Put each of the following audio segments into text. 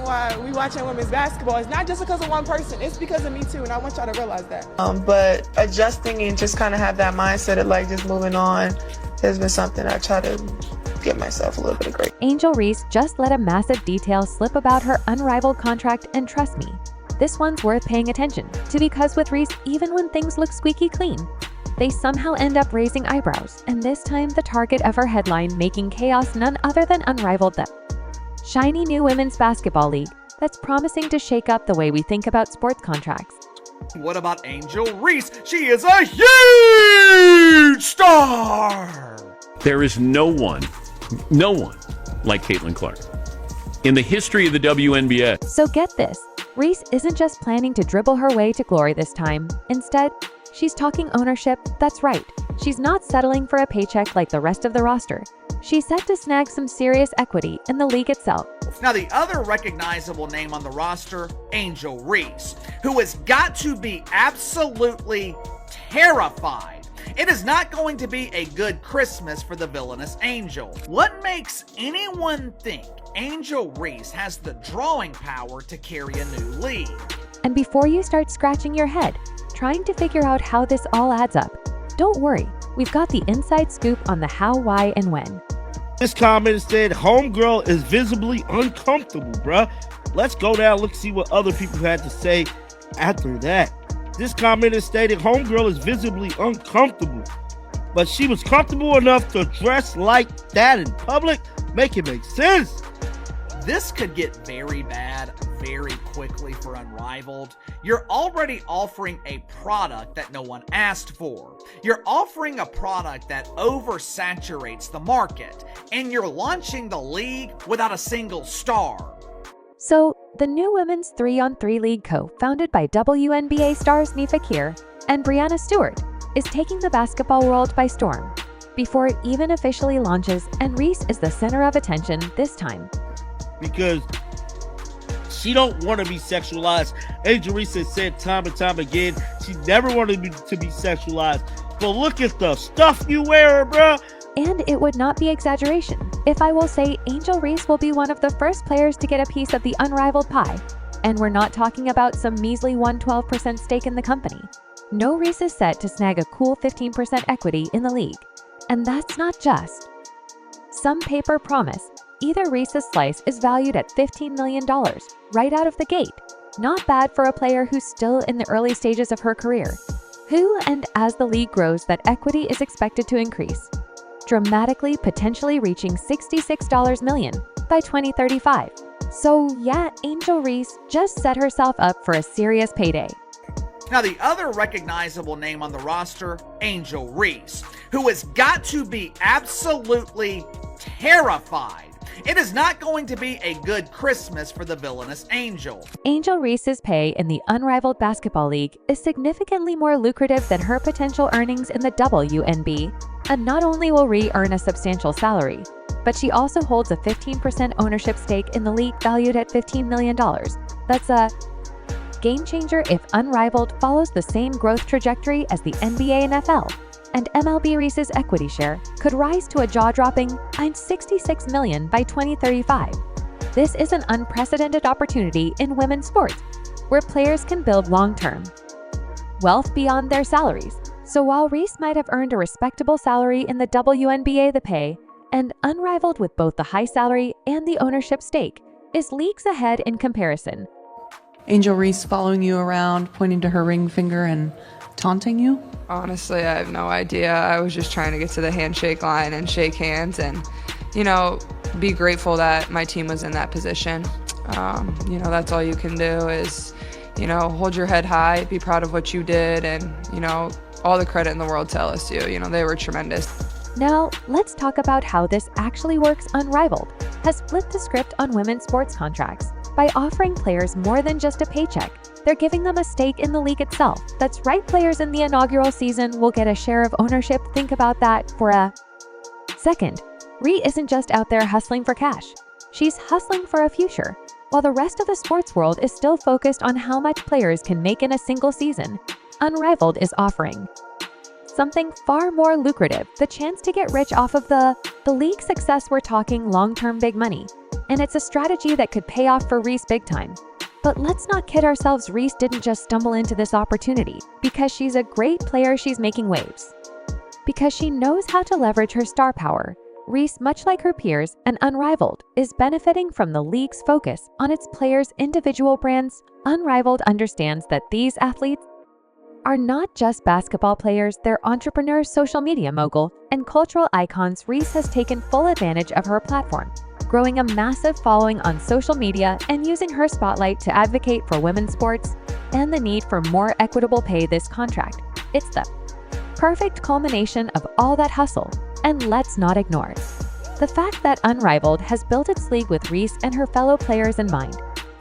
why we watching women's basketball is not just because of one person. It's because of me too, and I want y'all to realize that. But adjusting and just kind of have that mindset of like just moving on has been something I try to give myself a little bit of grace. Angel Reese just let a massive detail slip about her unrivaled contract, and trust me, this one's worth paying attention to, because with Reese, even when things look squeaky clean, they somehow end up raising eyebrows, and this time the target of her headline making chaos none other than Unrivaled, the shiny new women's basketball league that's promising to shake up the way we think about sports contracts. What about Angel Reese? She is a huge star! There is no one like Caitlin Clark in the history of the WNBA. So get this, Reese isn't just planning to dribble her way to glory this time. Instead, she's talking ownership. That's right. She's not settling for a paycheck like the rest of the roster. She's set to snag some serious equity in the league itself. Now, the other recognizable name on the roster, Angel Reese, who has got to be absolutely terrified. It is not going to be a good Christmas for the villainous Angel. What makes anyone think Angel Reese has the drawing power to carry a new league? And before you start scratching your head, trying to figure out how this all adds up, don't worry, we've got the inside scoop on the how, why, and when. This comment said, homegirl is visibly uncomfortable, bruh. Let's go down and look see what other people had to say after that. This comment stated, homegirl is visibly uncomfortable, but she was comfortable enough to dress like that in public. Make it make sense. This could get very bad very quickly for Unrivaled. You're already offering a product that no one asked for. You're offering a product that oversaturates the market, and you're launching the league without a single star. So, the new women's 3-on-3 league co-founded by WNBA stars Nifa Fakir and Brianna Stewart is taking the basketball world by storm before it even officially launches, and Reese is the center of attention this time. Because she don't want to be sexualized. Angel Reese has said time and time again, she never wanted to be sexualized. But look at the stuff you wear, bruh. And it would not be exaggeration if I will say Angel Reese will be one of the first players to get a piece of the Unrivaled pie. And we're not talking about some measly 112% stake in the company. No, Reese is set to snag a cool 15% equity in the league. And that's not just some paper promise. Either Reese's slice is valued at $15 million right out of the gate. Not bad for a player who's still in the early stages of her career. Who, and as the league grows, that equity is expected to increase, dramatically, potentially reaching $66 million by 2035. So yeah, Angel Reese just set herself up for a serious payday. Now, the other recognizable name on the roster, Angel Reese, who has got to be absolutely terrified. It is not going to be a good Christmas for the villainous Angel. Angel Reese's pay in the Unrivaled Basketball League is significantly more lucrative than her potential earnings in the WNBA, and not only will Ree earn a substantial salary, but she also holds a 15% ownership stake in the league valued at $15 million. That's a game changer if Unrivaled follows the same growth trajectory as the NBA and NFL. And MLB Reese's equity share could rise to a jaw-dropping $66 million by 2035. This is an unprecedented opportunity in women's sports, where players can build long-term wealth beyond their salaries. So while Reese might have earned a respectable salary in the WNBA, the pay, and Unrivaled with both the high salary and the ownership stake, is leagues ahead in comparison. Angel Reese following you around, pointing to her ring finger and taunting you? Honestly, I have no idea. I was just trying to get to the handshake line and shake hands and, be grateful that my team was in that position. That's all you can do is, hold your head high, be proud of what you did, and, all the credit in the world to LSU. They were tremendous. Now, let's talk about how this actually works. Unrivaled has flipped the script on women's sports contracts by offering players more than just a paycheck. They're giving them a stake in the league itself. That's right, players in the inaugural season will get a share of ownership. Think about that for a second. Ree isn't just out there hustling for cash. She's hustling for a future. While the rest of the sports world is still focused on how much players can make in a single season, Unrivaled is offering something far more lucrative, the chance to get rich off of the league success. We're talking long-term big money. and it's a strategy that could pay off for Reese big time. But let's not kid ourselves, Reese didn't just stumble into this opportunity. Because she's a great player, she's making waves. Because she knows how to leverage her star power, Reese, much like her peers and Unrivaled, is benefiting from the league's focus on its players' individual brands. Unrivaled understands that these athletes are not just basketball players, they're entrepreneurs, social media mogul, and cultural icons. Reese has taken full advantage of her platform, growing a massive following on social media and using her spotlight to advocate for women's sports and the need for more equitable pay. This contract, it's the perfect culmination of all that hustle. And let's not ignore the fact that Unrivaled has built its league with Reese and her fellow players in mind.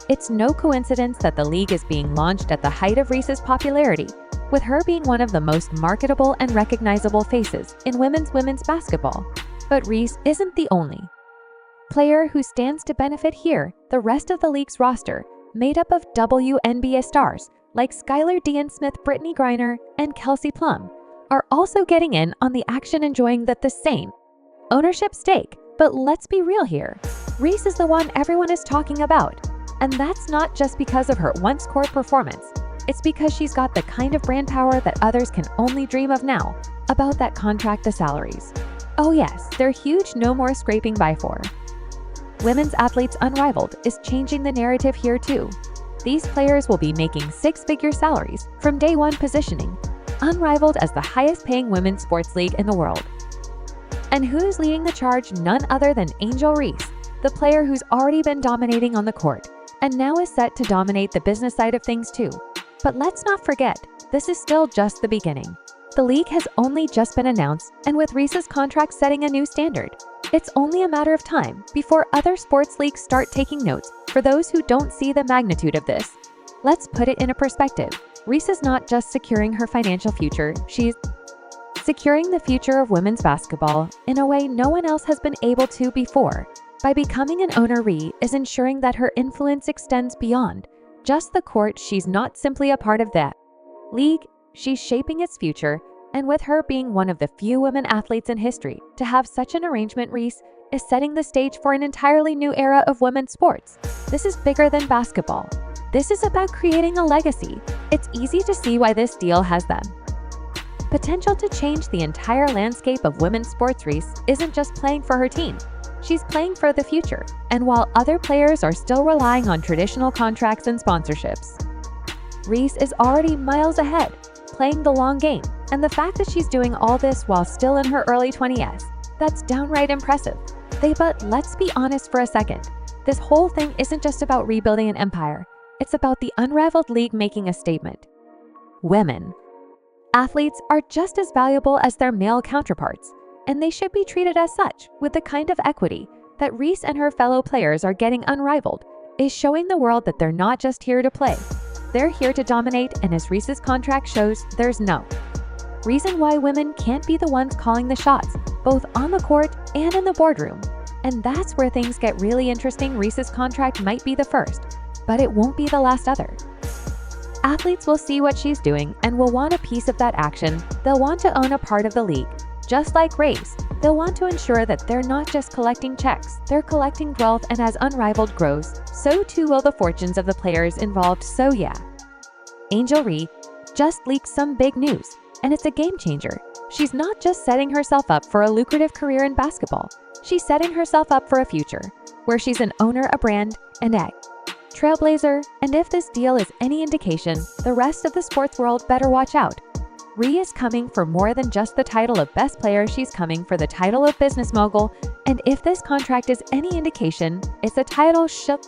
It's no coincidence that the league is being launched at the height of Reese's popularity, with her being one of the most marketable and recognizable faces in women's basketball. But Reese isn't the only player who stands to benefit here. The rest of the league's roster, made up of WNBA stars like Skylar Dion Smith, Brittany Griner, and Kelsey Plum, are also getting in on the action, enjoying the same ownership stake. But let's be real here. Reese is the one everyone is talking about. And that's not just because of her once-court performance. It's because she's got the kind of brand power that others can only dream of now. About that contract, the salaries. Oh yes, they're huge, no more scraping by four. Women's athletes. Unrivaled is changing the narrative here too. These players will be making six-figure salaries from day one, positioning Unrivaled as the highest-paying women's sports league in the world. And who's leading the charge? None other than Angel Reese, the player who's already been dominating on the court and now is set to dominate the business side of things too. But let's not forget, this is still just the beginning. The league has only just been announced, and with Reese's contract setting a new standard, it's only a matter of time before other sports leagues start taking notes. For those who don't see the magnitude of this, let's put it in a perspective. Reese is not just securing her financial future, she's securing the future of women's basketball in a way no one else has been able to before. By becoming an owner, Reese is ensuring that her influence extends beyond just the court. She's not simply a part of that league, she's shaping its future. And with her being one of the few women athletes in history to have such an arrangement, Reese is setting the stage for an entirely new era of women's sports. This is bigger than basketball. This is about creating a legacy. It's easy to see why this deal has the potential to change the entire landscape of women's sports. Reese isn't just playing for her team, she's playing for the future. And while other players are still relying on traditional contracts and sponsorships, Reese is already miles ahead, playing the long game. And the fact that she's doing all this while still in her early 20s, that's downright impressive. But let's be honest for a second. This whole thing isn't just about rebuilding an empire. It's about the Unrivaled League making a statement. Women athletes are just as valuable as their male counterparts, and they should be treated as such. With the kind of equity that Reese and her fellow players are getting, Unrivaled is showing the world that they're not just here to play. They're here to dominate, and as Reese's contract shows, there's no reason why women can't be the ones calling the shots, both on the court and in the boardroom. And that's where things get really interesting. Reese's contract might be the first, but it won't be the last other. Athletes will see what she's doing and will want a piece of that action. They'll want to own a part of the league. Just like Reese, they'll want to ensure that they're not just collecting checks, they're collecting wealth. And as Unrivaled grows, so too will the fortunes of the players involved. So yeah, Angel Reese just leaked some big news, and it's a game changer. She's not just setting herself up for a lucrative career in basketball, she's setting herself up for a future where she's an owner, a brand, and a trailblazer. And if this deal is any indication, the rest of the sports world better watch out. Reese is coming for more than just the title of best player, she's coming for the title of business mogul. And if this contract is any indication, it's a title she'll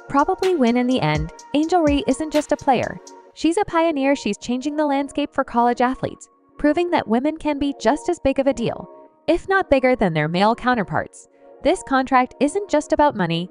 probably win in the end. Angel Reese isn't just a player, she's a pioneer. She's changing the landscape for college athletes, proving that women can be just as big of a deal, if not bigger, than their male counterparts. This contract isn't just about money,